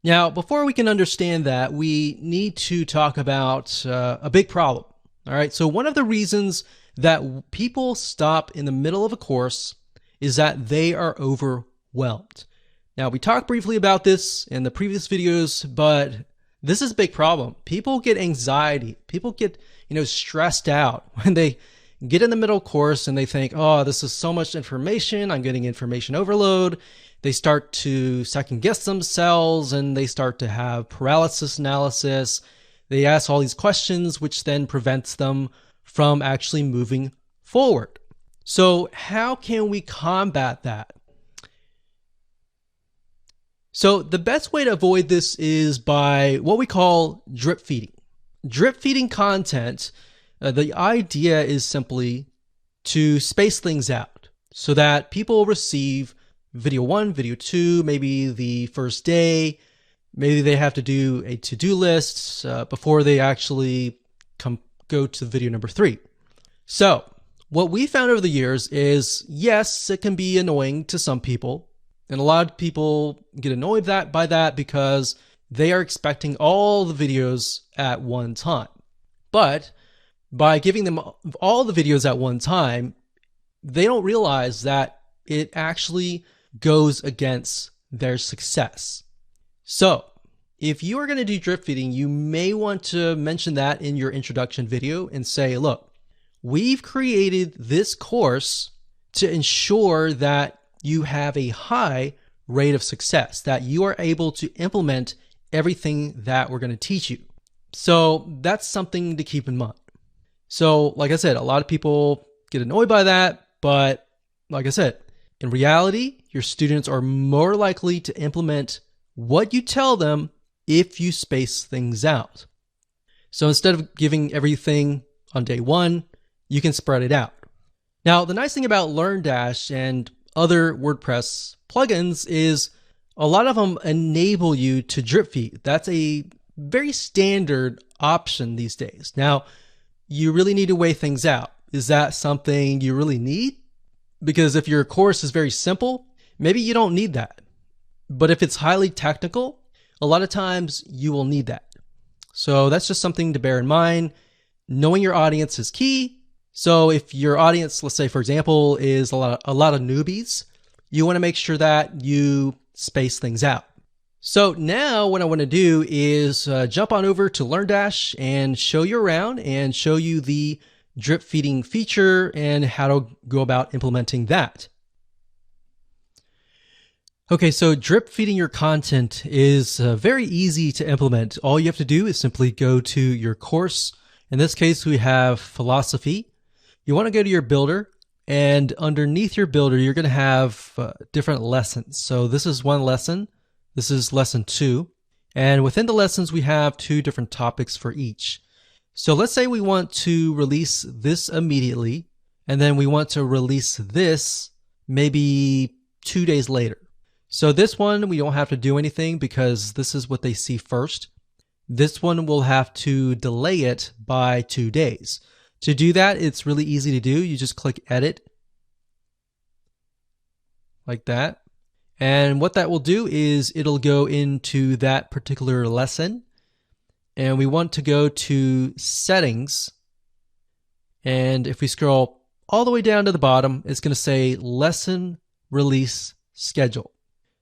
Now, before we can understand that, we need to talk about a big problem. All right, so one of the reasons that people stop in the middle of a course is that they are overwhelmed. Now, we talked briefly about this in the previous videos, but this is a big problem. People get anxiety. People get, stressed out when they get in the middle course and they think, oh, this is so much information. I'm getting information overload. They start to second guess themselves and they start to have paralysis analysis. They ask all these questions, which then prevents them from actually moving forward. So how can we combat that? So the best way to avoid this is by what we call drip feeding. Drip feeding content, the idea is simply to space things out so that people receive video 1, video 2, maybe the first day, Maybe they have to do a to-do list before they actually go to video number 3. So what we found over the years is, yes, it can be annoying to some people. And a lot of people get annoyed by that because they are expecting all the videos at one time. But by giving them all the videos at one time, they don't realize that it actually goes against their success. So if you are going to do drip feeding, you may want to mention that in your introduction video and say, look, we've created this course to ensure that you have a high rate of success, that you are able to implement everything that we're going to teach you. So that's something to keep in mind. So like I said, a lot of people get annoyed by that, but like I said, in reality, your students are more likely to implement what you tell them if you space things out. So instead of giving everything on day 1, you can spread it out. Now, the nice thing about LearnDash and other WordPress plugins is a lot of them enable you to drip feed. That's a very standard option these days. Now, you really need to weigh things out. Is that something you really need? Because if your course is very simple, maybe you don't need that. But if it's highly technical, a lot of times you will need that. So that's just something to bear in mind. Knowing your audience is key. So if your audience, let's say, for example, is a lot of newbies, you want to make sure that you space things out. So now what I want to do is jump on over to LearnDash and show you around and show you the drip feeding feature and how to go about implementing that. Okay, so drip feeding your content is very easy to implement. All you have to do is simply go to your course. In this case, we have philosophy. You want to go to your builder, and underneath your builder, you're going to have different lessons. So this is one lesson. This is lesson 2. And within the lessons, we have 2 different topics for each. So let's say we want to release this immediately, and then we want to release this maybe 2 days later. So this one, we don't have to do anything because this is what they see first. This one will have to delay it by 2 days. To do that, it's really easy to do. You just click edit like that. And what that will do is it'll go into that particular lesson. And we want to go to settings. And if we scroll all the way down to the bottom, it's going to say lesson release schedule.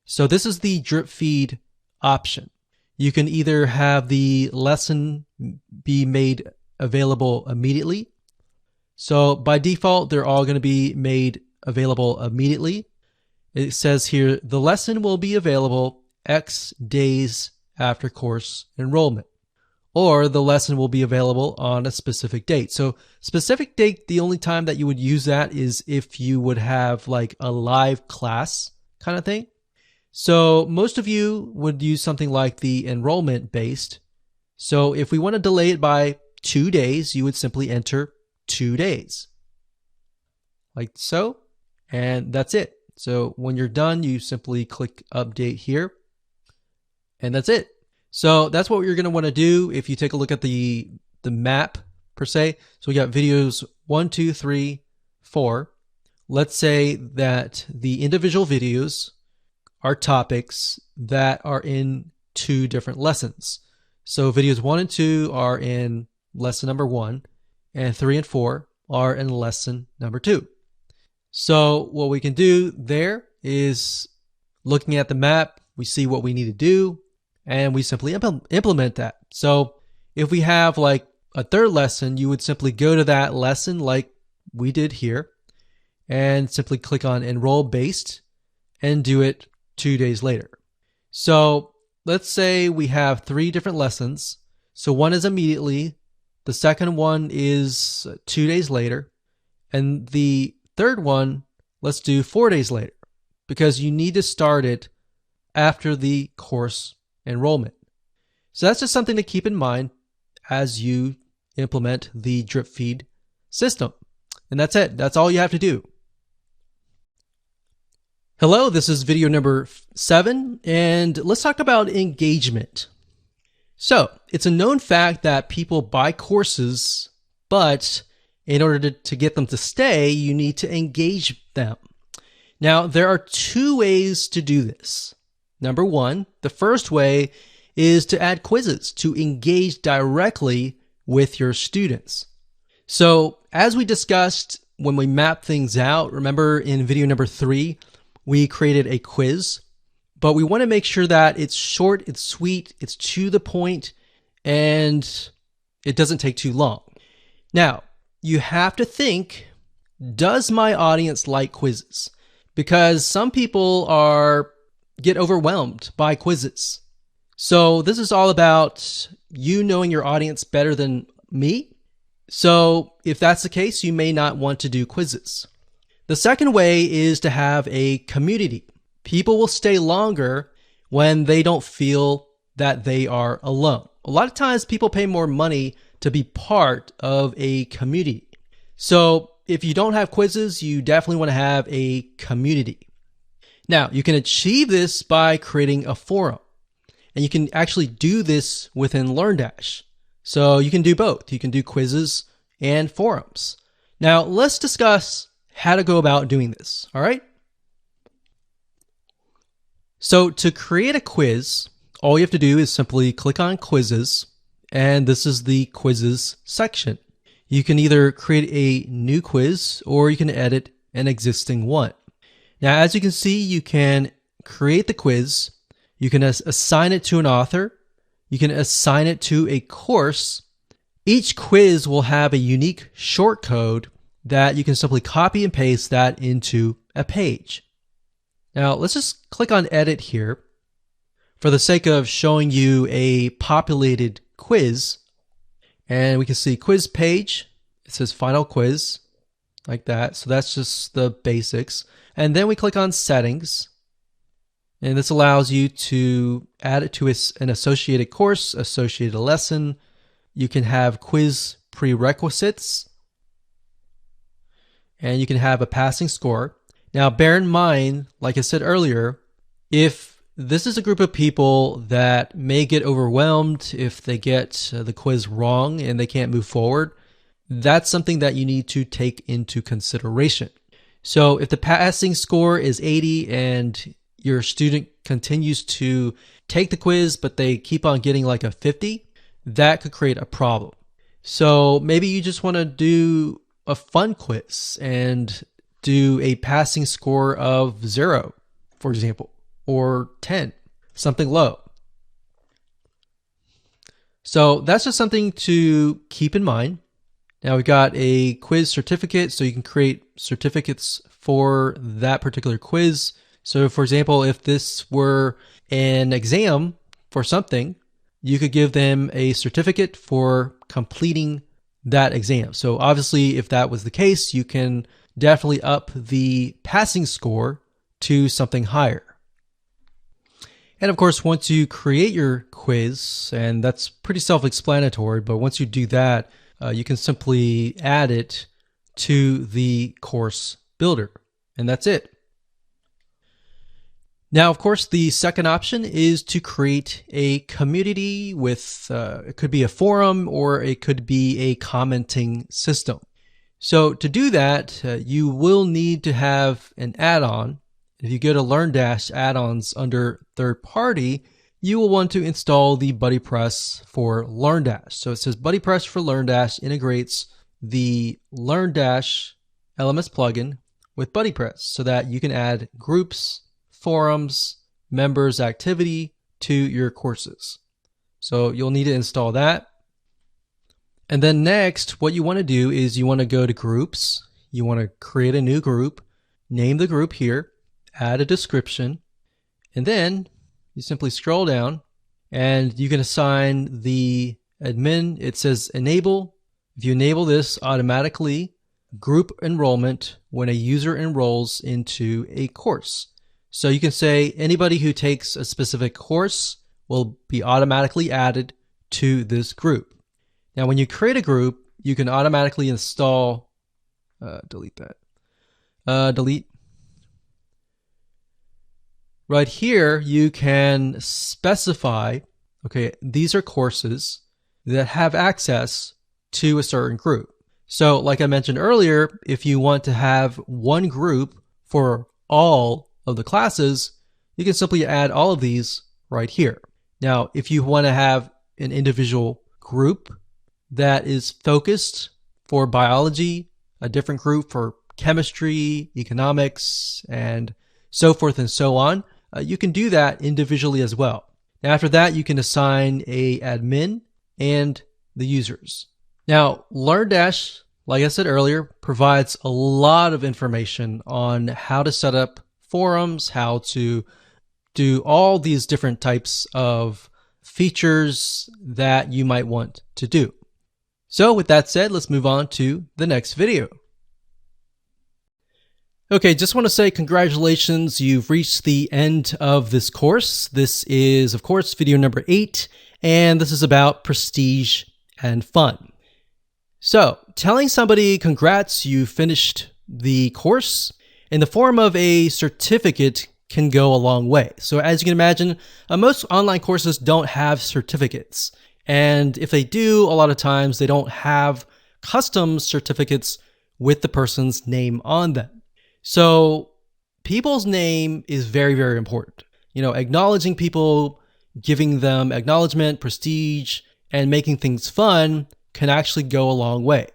So this is the drip feed option. You can either have the lesson be made available immediately. So by default, they're all going to be made available immediately. It says here, the lesson will be available X days after course enrollment, or the lesson will be available on a specific date. So specific date, the only time that you would use that is if you would have like a live class kind of thing. So most of you would use something like the enrollment based. So if we want to delay it by 2 days, you would simply enter 2 days like so, and that's it. So when you're done, you simply click update here, and that's it. So that's what you're going to want to do if you take a look at the map per se. So we got videos 1, 2, 3, 4. Let's say that the individual videos are topics that are in 2 different lessons. So videos 1 and 2 are in lesson number 1, and 3 and 4 are in lesson number 2. So what we can do there is, looking at the map, we see what we need to do, and we simply implement that. So if we have like a 3rd lesson, you would simply go to that lesson like we did here, and simply click on enroll based and do it 2 days later. So let's say we have 3 different lessons. So one is immediately, the second one is 2 days later, and the 3rd one, let's do 4 days later, because you need to start it after the course enrollment. So that's just something to keep in mind as you implement the drip feed system. And that's it. That's all you have to do. Hello, this is video number 7, and let's talk about engagement. So, it's a known fact that people buy courses, but in order to get them to stay, you need to engage them. Now, there are 2 ways to do this. Number 1, the first way is to add quizzes to engage directly with your students. So, as we discussed when we mapped things out, remember in video number 3, we created a quiz, but we want to make sure that it's short, it's sweet, it's to the point, and it doesn't take too long. Now, you have to think, does my audience like quizzes? Because some people get overwhelmed by quizzes. So this is all about you knowing your audience better than me. So if that's the case, you may not want to do quizzes. The second way is to have a community. People will stay longer when they don't feel that they are alone. A lot of times people pay more money to be part of a community. So if you don't have quizzes, you definitely want to have a community. Now, you can achieve this by creating a forum. And you can actually do this within LearnDash. So you can do both. You can do quizzes and forums. Now, let's discuss how to go about doing this, all right? So to create a quiz, all you have to do is simply click on quizzes, and this is the quizzes section. You can either create a new quiz or you can edit an existing one. Now, as you can see, you can create the quiz, you can assign it to an author, you can assign it to a course. Each quiz will have a unique shortcode that you can simply copy and paste that into a page. Now, let's just click on edit here for the sake of showing you a populated quiz. And we can see quiz page. It says final quiz like that. So that's just the basics. And then we click on settings. And this allows you to add it to an associated course, associated lesson. You can have quiz prerequisites. And you can have a passing score. Now, bear in mind, like I said earlier, if this is a group of people that may get overwhelmed if they get the quiz wrong and they can't move forward, that's something that you need to take into consideration. So if the passing score is 80 and your student continues to take the quiz, but they keep on getting like a 50, that could create a problem. So maybe you just want to do a fun quiz and do a passing score of 0, for example, or 10, something low. So that's just something to keep in mind. Now we've got a quiz certificate, so you can create certificates for that particular quiz. So for example, if this were an exam for something, you could give them a certificate for completing that exam. So obviously, if that was the case, you can definitely up the passing score to something higher. And of course, once you create your quiz, and that's pretty self-explanatory, but once you do that, you can simply add it to the course builder, and that's it. Now, of course, the second option is to create a community with, it could be a forum or it could be a commenting system. So to do that, you will need to have an add-on. If you go to LearnDash add-ons under third party, you will want to install the BuddyPress for LearnDash. So it says BuddyPress for LearnDash integrates the LearnDash LMS plugin with BuddyPress so that you can add groups, forums, members activity to your courses. So you'll need to install that. And then next, what you want to do is you want to go to groups. You want to create a new group, name the group here, add a description, and then you simply scroll down and you can assign the admin. It says enable. If you enable this, automatically group enrollment when a user enrolls into a course. So you can say anybody who takes a specific course will be automatically added to this group. Now, when you create a group, you can automatically install, delete that, delete. right here, you can specify, okay, these are courses that have access to a certain group. So like I mentioned earlier, if you want to have one group for all of the classes, you can simply add all of these right here. Now, if you want to have an individual group that is focused for biology, a different group for chemistry, economics, and so forth and so on, you can do that individually as well. Now, after that, you can assign a admin and the users. Now, LearnDash, like I said earlier, provides a lot of information on how to set up forums, how to do all these different types of features that you might want to do. So with that said, let's move on to the next video. Okay, just want to say congratulations. You've reached the end of this course. This is, of course, video number 8, and this is about prestige and fun. So telling somebody congrats, you finished the course in the form of a certificate can go a long way. So as you can imagine, most online courses don't have certificates. And if they do, a lot of times they don't have custom certificates with the person's name on them. So people's name is very, very important. You know, acknowledging people, giving them acknowledgement, prestige, and making things fun can actually go a long way.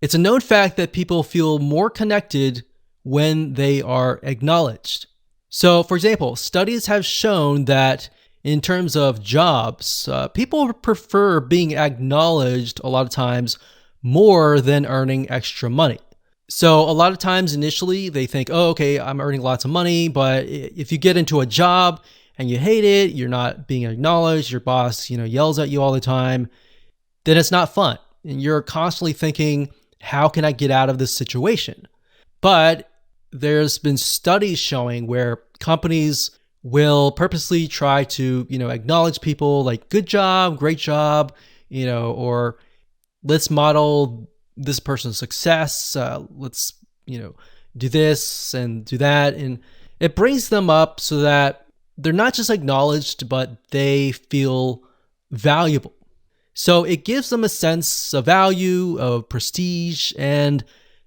It's a known fact that people feel more connected when they are acknowledged. So, for example, studies have shown that in terms of jobs, people prefer being acknowledged a lot of times more than earning extra money. So a lot of times initially they think, oh, okay, I'm earning lots of money, but if you get into a job and you hate it, you're not being acknowledged, your boss, yells at you all the time, then it's not fun. And you're constantly thinking, how can I get out of this situation? But there's been studies showing where companies will purposely try to, acknowledge people like good job, great job, or let's model this person's success. Let's, do this and do that. And it brings them up so that they're not just acknowledged, but they feel valuable. So it gives them a sense of value, of prestige, and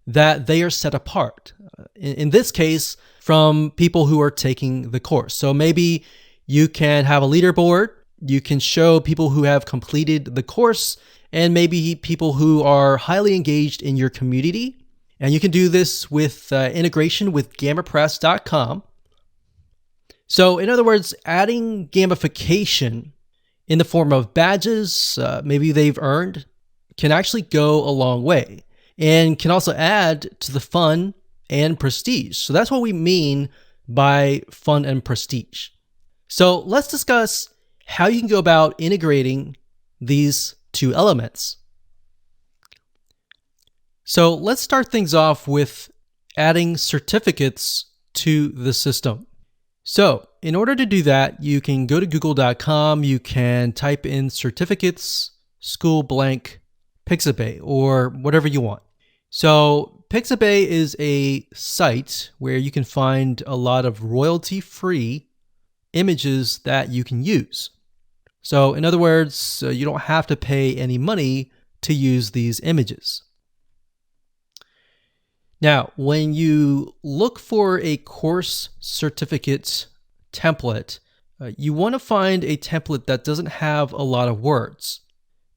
that they are set apart. In this case, from people who are taking the course. So maybe you can have a leaderboard. You can show people who have completed the course and maybe people who are highly engaged in your community. And you can do this with integration with GammaPress.com. So in other words, adding gamification in the form of badges, maybe they've earned, can actually go a long way and can also add to the fun and prestige. So that's what we mean by fun and prestige. So let's discuss how you can go about integrating these two elements. So let's start things off with adding certificates to the system. So in order to do that, you can go to google.com, you can type in certificates, school blank, Pixabay, or whatever you want. So Pixabay is a site where you can find a lot of royalty-free images that you can use. So in other words, you don't have to pay any money to use these images. Now, when you look for a course certificate template, you want to find a template that doesn't have a lot of words,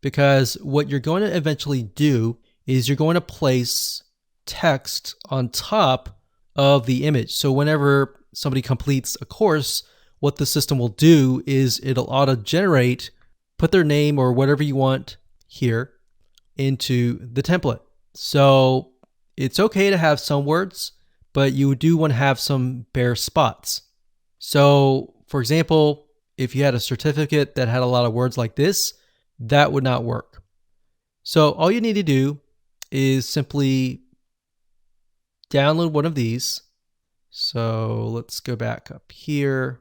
because what you're going to eventually do is you're going to place text on top of the image. So whenever somebody completes a course, what the system will do is it'll auto-generate, put their name or whatever you want here into the template. So it's okay to have some words, but you do want to have some bare spots. So for example, if you had a certificate that had a lot of words like this, that would not work. So all you need to do is simply download one of these. So let's go back up here.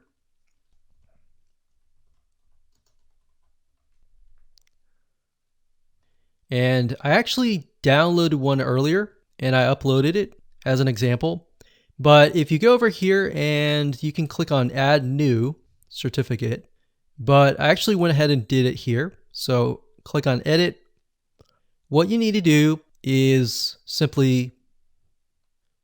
And I actually downloaded one earlier and I uploaded it as an example. But if you go over here and you can click on add new certificate, but I actually went ahead and did it here. So click on edit. What you need to do is simply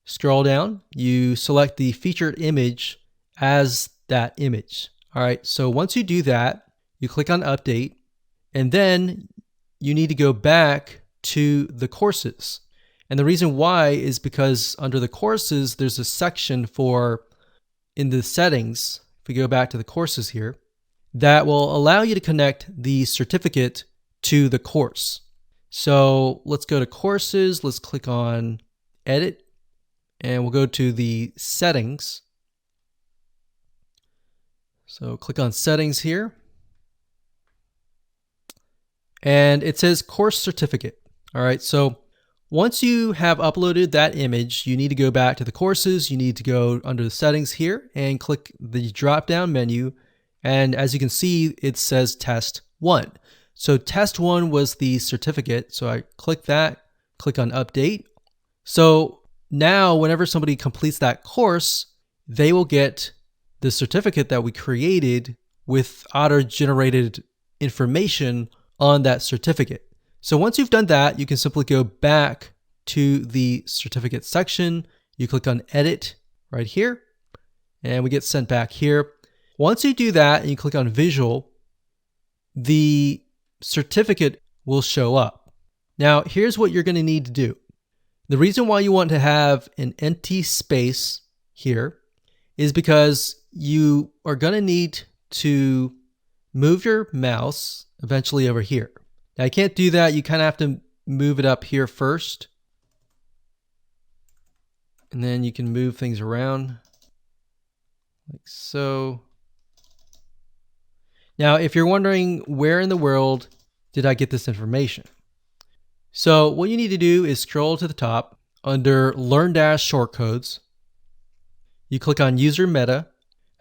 scroll down. You select the featured image as that image. All right. So once you do that, you click on update, and then you need to go back to the courses. And the reason why is because under the courses, there's a section for, in the settings, if we go back to the courses here, that will allow you to connect the certificate to the course. So let's go to courses, let's click on edit, and we'll go to the settings. So click on settings here. And it says course certificate. All right, so once you have uploaded that image, you need to go back to the courses. You need to go under the settings here and click the drop down menu. And as you can see, it says test 1. So test 1 was the certificate. So I click that, click on update. So now whenever somebody completes that course, they will get the certificate that we created with auto-generated information on that certificate. So once you've done that, you can simply go back to the certificate section. You click on edit right here, and we get sent back here. Once you do that and you click on visual, the certificate will show up. Now, here's what you're going to need to do. The reason why you want to have an empty space here is because you are going to need to move your mouse eventually over here. Now, I can't do that. You kind of have to move it up here first. And then you can move things around like so. Now, if you're wondering where in the world did I get this information? So what you need to do is scroll to the top under Learn Dash Shortcodes. You click on User Meta,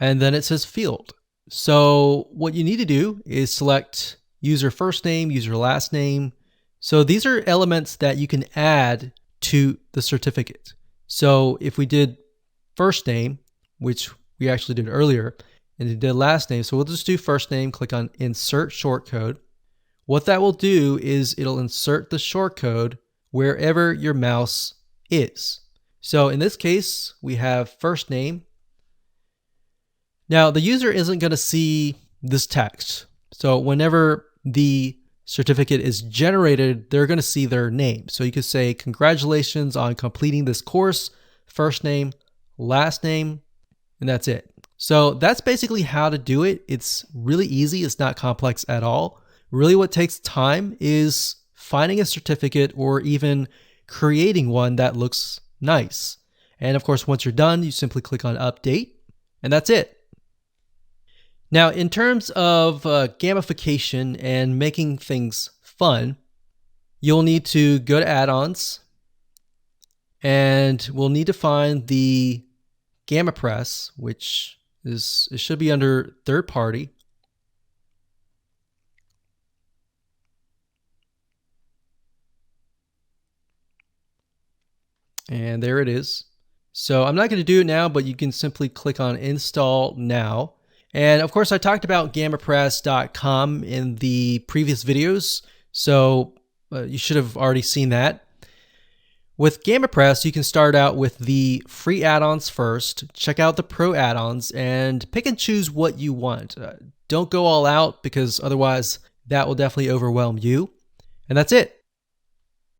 and then it says Field. So what you need to do is select user first name, user last name. So these are elements that you can add to the certificate. So if we did first name, which we actually did earlier, and it did last name, so we'll just do first name, click on Insert Shortcode. What that will do is it'll insert the shortcode wherever your mouse is. So in this case, we have first name. Now the user isn't going to see this text. So whenever the certificate is generated, they're going to see their name. So you could say, congratulations on completing this course, first name, last name, and that's it. So that's basically how to do it. It's really easy. It's not complex at all. Really what takes time is finding a certificate or even creating one that looks nice. And of course, once you're done, you simply click on update, and that's it. Now, in terms of gamification and making things fun, you'll need to go to add-ons, and we'll need to find the Videocoursewordpres, which it should be under third party. And there it is. So I'm not going to do it now, but you can simply click on Install Now. And of course, I talked about GammaPress.com in the previous videos, so you should have already seen that. With GammaPress, you can start out with the free add-ons first, check out the pro add-ons, and pick and choose what you want. Don't go all out, because otherwise that will definitely overwhelm you. And that's it.